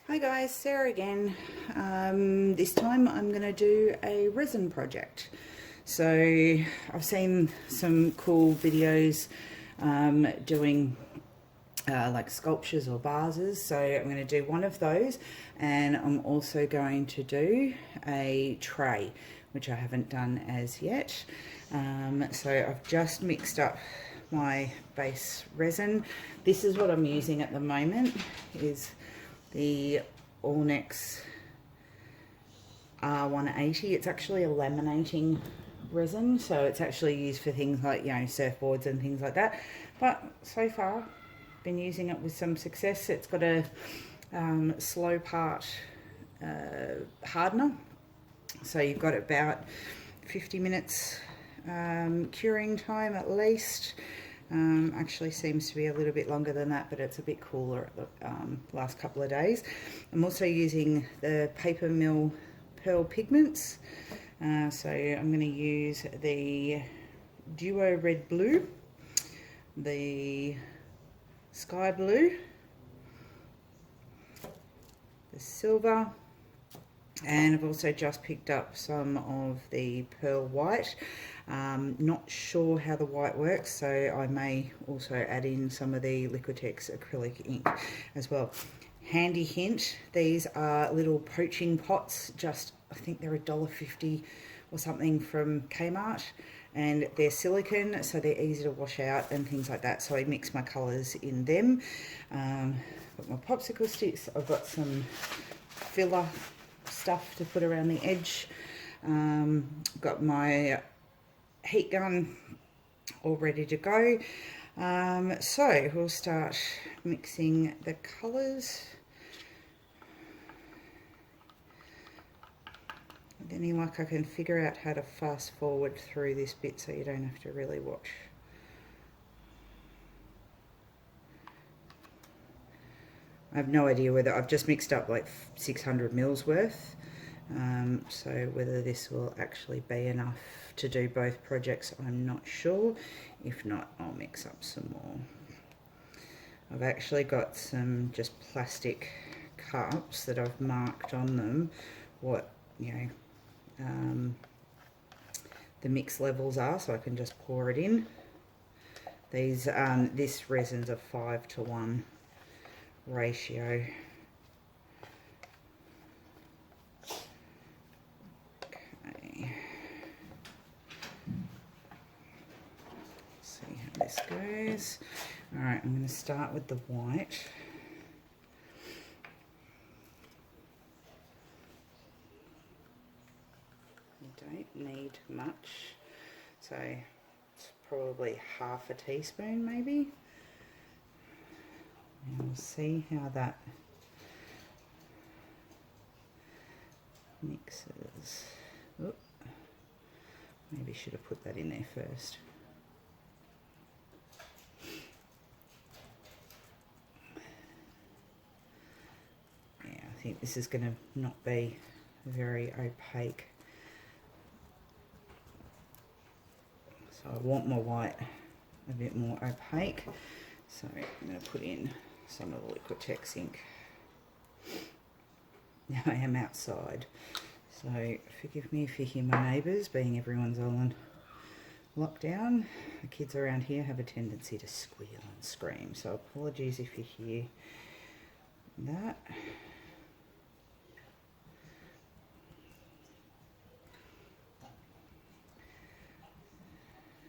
Hi guys, Sarah again. This time I'm going to do a resin project. So I've seen some cool videos doing like sculptures or vases, so I'm going to do one of those, and I'm also going to do a tray, which I haven't done as yet. So I've just mixed up my base resin. This is what I'm using at the moment, is the Allnex R180. It's actually a laminating resin, so it's actually used for things like, you know, surfboards and things like that. But so far, been using it with some success. It's got a slow part hardener, so you've got about 50 minutes curing time at least. Actually seems to be a little bit longer than that, but it's a bit cooler at the last couple of days. I'm also using the paper mill pearl pigments, so I'm going to use the Duo Red Blue, the Sky Blue, the Silver, and I've also just picked up some of the Pearl White. Not sure how the white works, so I may also add in some of the Liquitex Acrylic ink as well. Handy hint, these are little poaching pots, just I think they're $1.50 or something from Kmart, and they're silicone, so they're easy to wash out and things like that, so I mix my colours in them. Got my popsicle sticks, I've got some filler stuff to put around the edge, got my heat gun all ready to go. So we'll start mixing the colours. With any luck, I can figure out how to fast forward through this bit so you don't have to really watch. I have no idea whether I've just mixed up like 600 mils worth, so whether this will actually be enough to do both projects, I'm not sure. If not, I'll mix up some more. I've actually got some just plastic cups that I've marked on them what, you know, the mix levels are, so I can just pour it in. These this resin's a 5:1 ratio. Okay. See how this goes. Alright, I'm going to start with the white. You don't need much, so it's probably half a teaspoon maybe. And we'll see how that mixes. Oop. Maybe should have put that in there first. Yeah, I think this is going to not be very opaque. So I want my white a bit more opaque. So I'm going to put in some of the Liquitex ink. Now I am outside, so forgive me if you hear my neighbours, being everyone's all on lockdown. The kids around here have a tendency to squeal and scream, so apologies if you hear that.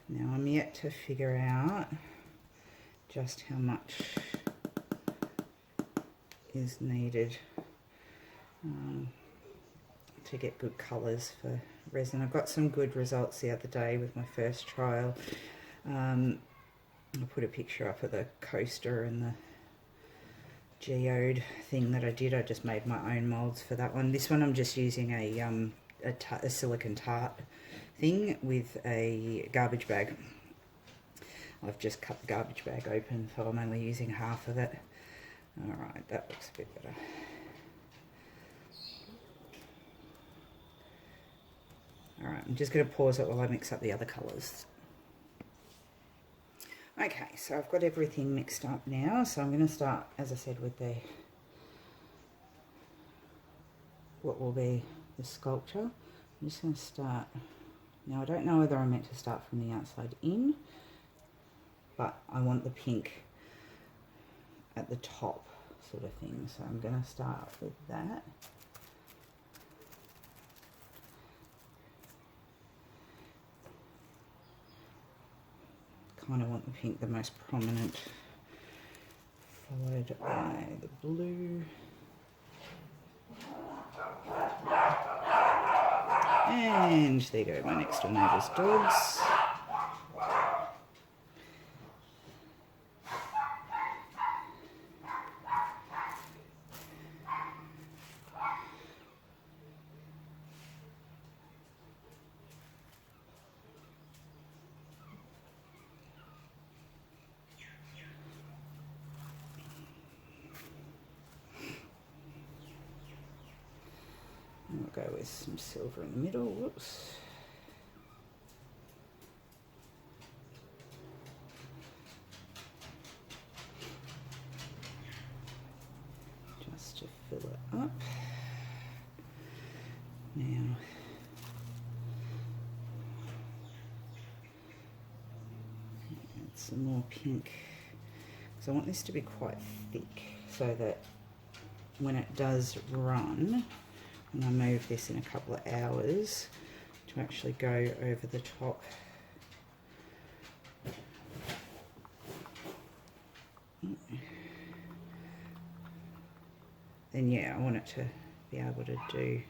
Now I'm yet to figure out just how much is needed to get good colours for resin. I got some good results the other day with my first trial. I'll put a picture up of the coaster and the geode thing that I did. I just made my own moulds for that one. This one I'm just using a silicone tart thing with a garbage bag. I've just cut the garbage bag open, so I'm only using half of it. Alright, that looks a bit better. Alright, I'm just going to pause it while I mix up the other colours. Okay, so I've got everything mixed up now, so I'm going to start, as I said, with the what will be the sculpture. I'm just going to start, now I don't know whether I'm meant to start from the outside in, but I want the pink at the top sort of thing, so I'm going to start with that. Kind of want the pink the most prominent, followed by the blue. And there you go, my next door neighbour's dogs. We'll go with some silver in the middle. Whoops. Just to fill it up. Now, add some more pink, because I want this to be quite thick so that when it does run, and I move this in a couple of hours to actually go over the top. Then yeah, I want it to be able to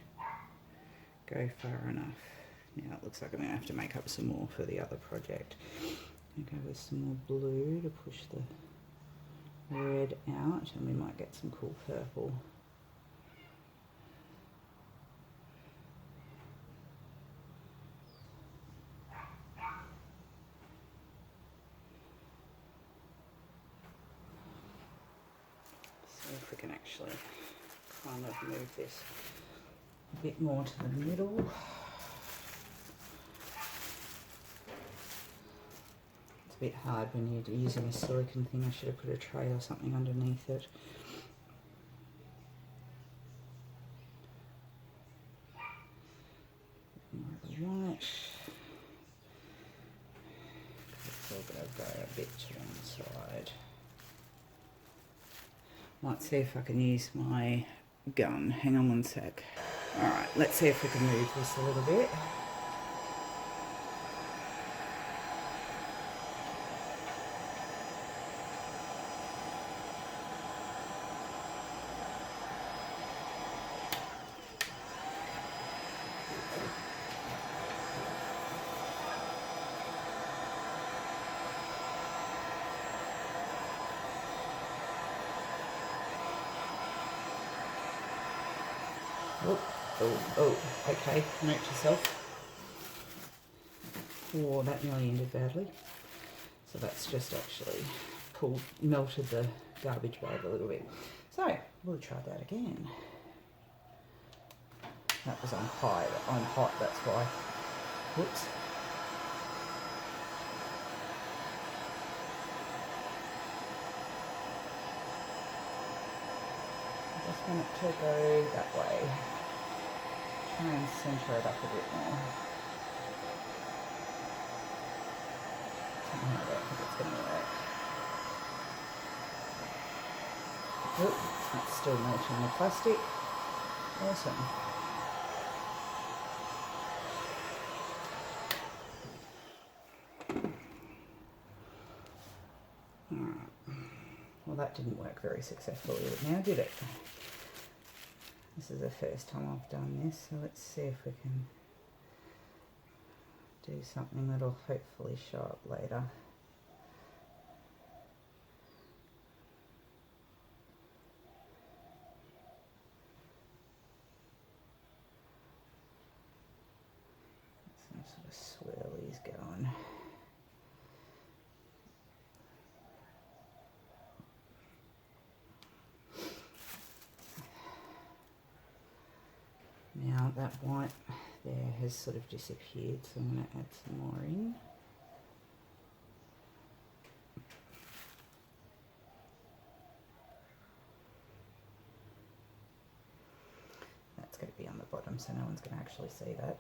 go far enough. Now it looks like I'm going to have to make up some more for the other project. I'll go with some more blue to push the red out, and we might get some cool purple. If we can actually kind of move this a bit more to the middle. It's a bit hard when you're using a silicone thing. I should have put a tray or something underneath it. More of the white. It's all going to go a bit to one side. Might see if I can use my gun. Hang on one sec. Alright, let's see if we can move this a little bit. Oh, okay, note yourself. Oh, that nearly ended badly. So that's just actually melted the garbage bag a little bit. So, we'll try that again. That was on high, on hot, that's why. Whoops. I just want it to go that way. Try and centre it up a bit more. I don't think it's going to work. Oop, that's still melting the plastic. Awesome. Alright. Well, that didn't work very successfully now, did it? This is the first time I've done this, so let's see if we can do something that'll hopefully show up later. Some sort of swirlies going. Now that white there has sort of disappeared, so I'm going to add some more in. That's going to be on bottom, so no one's going to actually see that.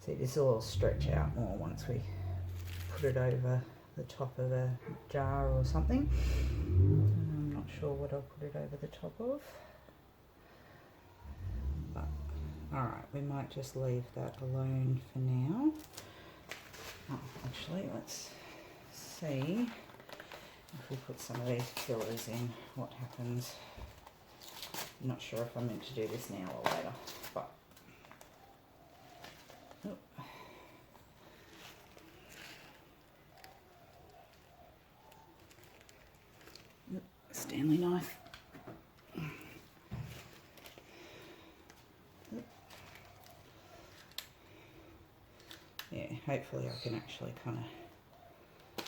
See, this will all stretch out more once we put it over the top of a jar or something. I'm not sure what I'll put it over the top of. But, alright, we might just leave that alone for now. Oh, actually, let's see if we put some of these fillers in, what happens. I'm not sure if I'm meant to do this now or later, but Stanley knife. Yeah, hopefully I can actually kind of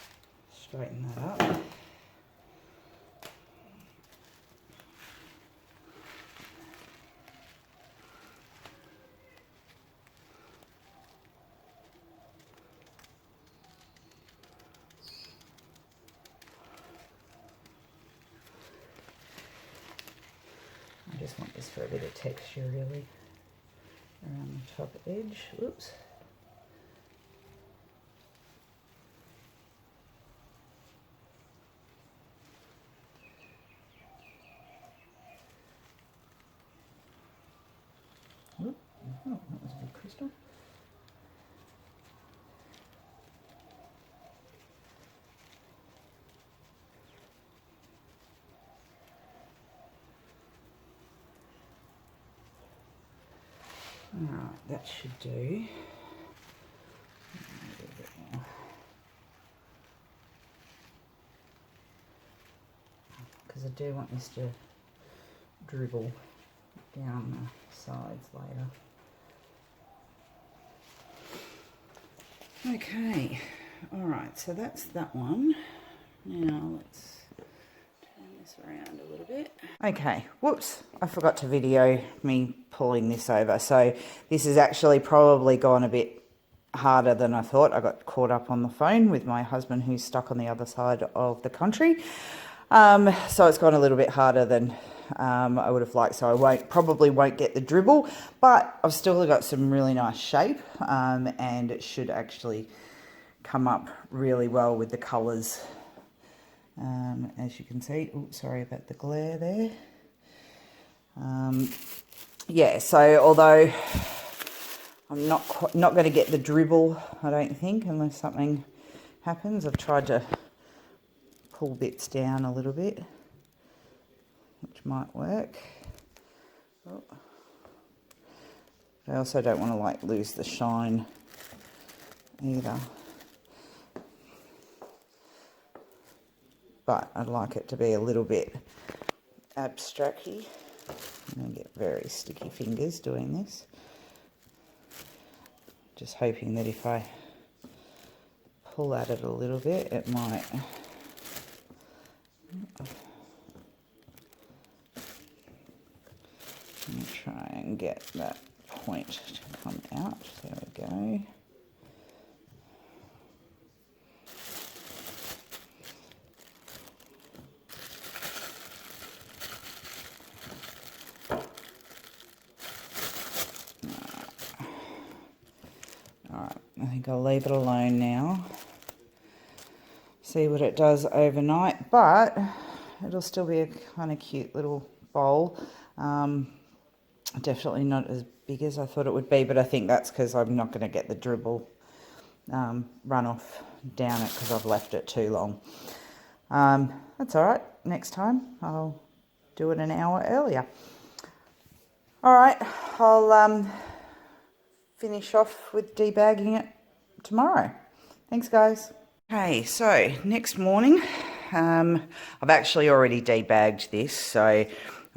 straighten that up. I just want this for a bit of texture really around the top edge. Oops. Oh, that was a big crystal. Alright, that should do. Because I do want this to dribble down the sides later. Okay, alright, so that's that one. Now let's turn this around a little bit. Okay, whoops, I forgot to video me pulling this over. So this has actually probably gone a bit harder than I thought. I got caught up on the phone with my husband who's stuck on the other side of the country. So it's gone a little bit harder than I would have liked. So I probably won't get the dribble, but I've still got some really nice shape, and it should actually come up really well with the colours. As you can see, oops, sorry about the glare there. Yeah, so although I'm not going to get the dribble, I don't think, unless something happens. I've tried to pull bits down a little bit, which might work. Oh. I also don't want to like lose the shine either. But I'd like it to be a little bit abstract-y. I'm going to get very sticky fingers doing this. Just hoping that if I pull at it a little bit, it might... Let me try and get that point to come out. There we go. Alright, I think I'll leave it alone now. See what it does overnight, but it'll still be a kind of cute little bowl. Definitely not as big as I thought it would be, but I think that's because I'm not going to get the dribble runoff down it because I've left it too long. That's alright. Next time I'll do it an hour earlier. Alright, I'll finish off with debagging it tomorrow. Thanks, guys. Okay, so next morning, I've actually already debagged this, so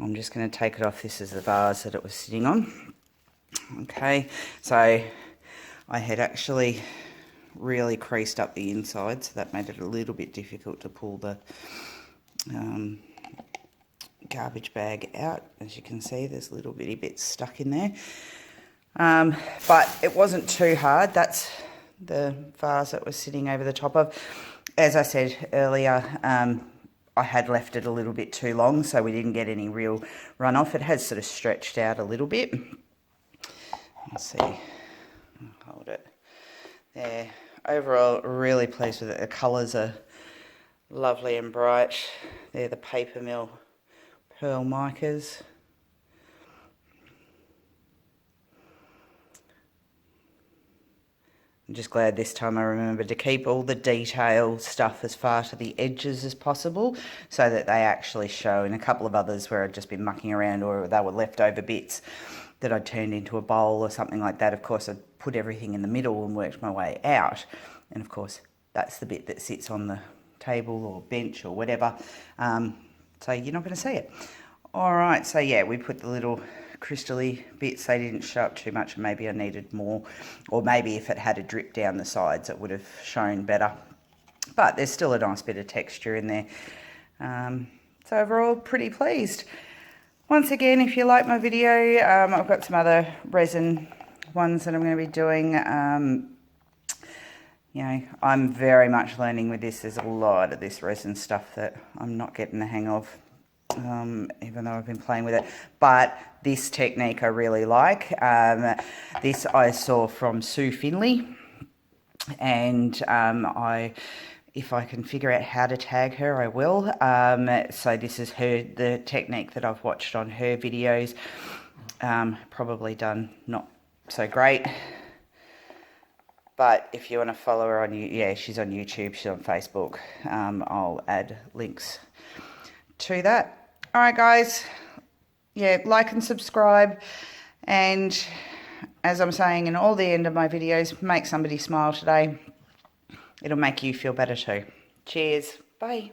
I'm just going to take it off. This is the vase that it was sitting on. Okay, so I had actually really creased up the inside, so that made it a little bit difficult to pull the garbage bag out. As you can see, there's little bitty bits stuck in there. But it wasn't too hard. That's the vase that was sitting over the top of. As I said earlier, I had left it a little bit too long, so we didn't get any real runoff. It has sort of stretched out a little bit. Let's see. I'll hold it there. Overall, really pleased with it. The colours are lovely and bright. They're the paper mill pearl micas. I'm just glad this time I remembered to keep all the detail stuff as far to the edges as possible so that they actually show. In a couple of others where I'd just been mucking around or they were leftover bits that I'd turned into a bowl or something like that, of course I'd put everything in the middle and worked my way out. And of course that's the bit that sits on the table or bench or whatever. So you're not going to see it. Alright, so yeah, we put the little crystally bits. They didn't show up too much and maybe I needed more, or maybe if it had a drip down the sides it would have shown better, but there's still a nice bit of texture in there. So overall pretty pleased. Once again, if you like my video, I've got some other resin ones that I'm going to be doing. You know, I'm very much learning with this. There's a lot of this resin stuff that I'm not getting the hang of, even though I've been playing with it. But this technique I really like. This I saw from Sue Findlay, and if I can figure out how to tag her, I will. So this is the technique that I've watched on her videos. Probably done not so great. But if you want to follow her on, yeah, she's on YouTube, she's on Facebook. I'll add links to that. All right, guys. Yeah, like and subscribe. And as I'm saying in all the end of my videos, make somebody smile today. It'll make you feel better too. Cheers. Bye.